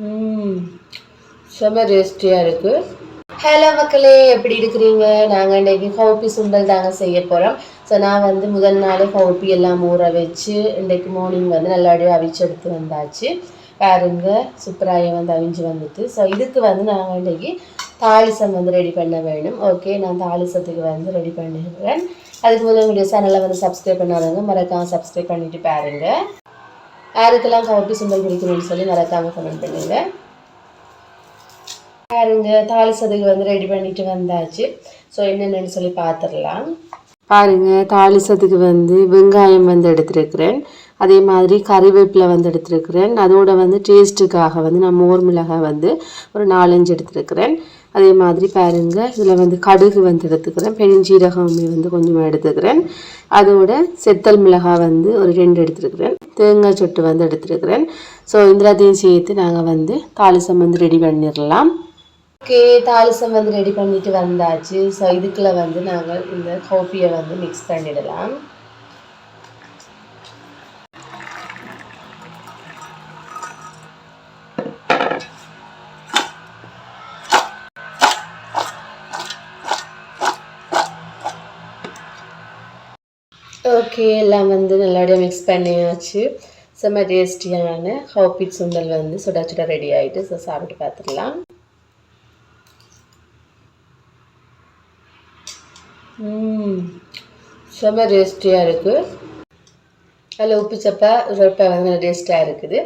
ம் செம்ம டேஸ்டியாக இருக்குது. ஹலோ மக்களே, எப்படி இருக்கிறீங்க? நாங்கள் இன்றைக்கி ஹவுப்பி சுண்டல் தாங்க செய்ய போகிறோம். ஸோ நான் வந்து முதல் நாள் ஹவுப்பி எல்லாம் ஊற வச்சு இன்றைக்கு மார்னிங் வந்து நல்லாடியாக அவிச்சு எடுத்து வந்தாச்சு. பாருங்க சூப்பராக வந்து அவிஞ்சு வந்துட்டு. ஸோ இதுக்கு வந்து நாங்கள் இன்றைக்கி தாளிசம் வந்து ரெடி பண்ண வேணும். ஓகே, நான் தாளிசத்துக்கு வந்து ரெடி பண்ணிடுறேன். அதுக்கு முதல்ல என்னுடைய சேனலை வந்து சப்ஸ்கிரைப் பண்ணாதவங்க மறக்காமல் சப்ஸ்கிரைப் பண்ணிவிட்டு பாருங்கள். யாருக்கெல்லாம் ஹவுப்பி சுண்டல் பிடிக்கணும்னு சொல்லி மறக்காமல் கமெண்ட் பண்ணுங்கள். பாருங்க தாளிசத்துக்கு வந்து ரெடி பண்ணிட்டு வந்தாச்சு. ஸோ என்னென்னு சொல்லி பார்த்துடலாம். பாருங்க தாளிசத்துக்கு வந்து வெங்காயம் வந்து எடுத்துருக்கிறேன். அதே மாதிரி கறிவேப்பிலை வந்து எடுத்துருக்கிறேன். அதோட வந்து டேஸ்ட்டுக்காக வந்து நான் மோர் மிளகாய் வந்து ஒரு 4-5 எடுத்துருக்கிறேன். அதே மாதிரி பாருங்க இதில் வந்து கடுகு வந்து எடுத்துக்கிறேன். பெருஞ்சீரகமே வந்து கொஞ்சமாக எடுத்துக்கிறேன். அதோட செத்தல் மிளகாய் வந்து ஒரு 2 எடுத்துருக்கிறேன். தேங்காய் சொட்டு வந்து எடுத்துருக்கிறேன். ஸோ இதில் சேர்த்து நாங்கள் வந்து தாளிசம் வந்து ரெடி பண்ணிடலாம். ஓகே, தாளிசம் வந்து ரெடி பண்ணிட்டு வந்தாச்சு. ஸோ இதுக்குள்ள வந்து நாங்கள் இந்த ஹவுப்பியை வந்து மிக்ஸ் பண்ணிடலாம். ஓகே, எல்லாம் வந்து நல்லபடியாக மிக்ஸ் பண்ணியாச்சு. செம்ம டேஸ்டியான ஹவுப்பி சுண்டல் வந்து சுட சுட ரெடி ஆகிட்டு. ஸோ சாப்பிட்டு பார்த்துடலாம். செம்ம டேஸ்டியாக இருக்குது. அதில் உப்பு சப்பை ரொப்பை வந்து நல்ல டேஸ்ட்டாக இருக்குது.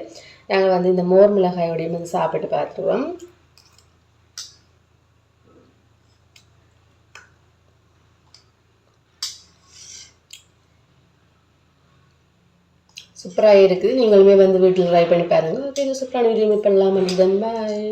நாங்கள் வந்து இந்த மோர் மிளகாயோடையும் வந்து சாப்பிட்டு பார்த்துருவோம். சூப்பராக இருக்குது. நீங்களுமே வந்து வீட்டில் ட்ரை பண்ணி பாருங்கள். ஓகே, சூப்பரான வீடியோ மீட் பண்ணலாம். பாய்.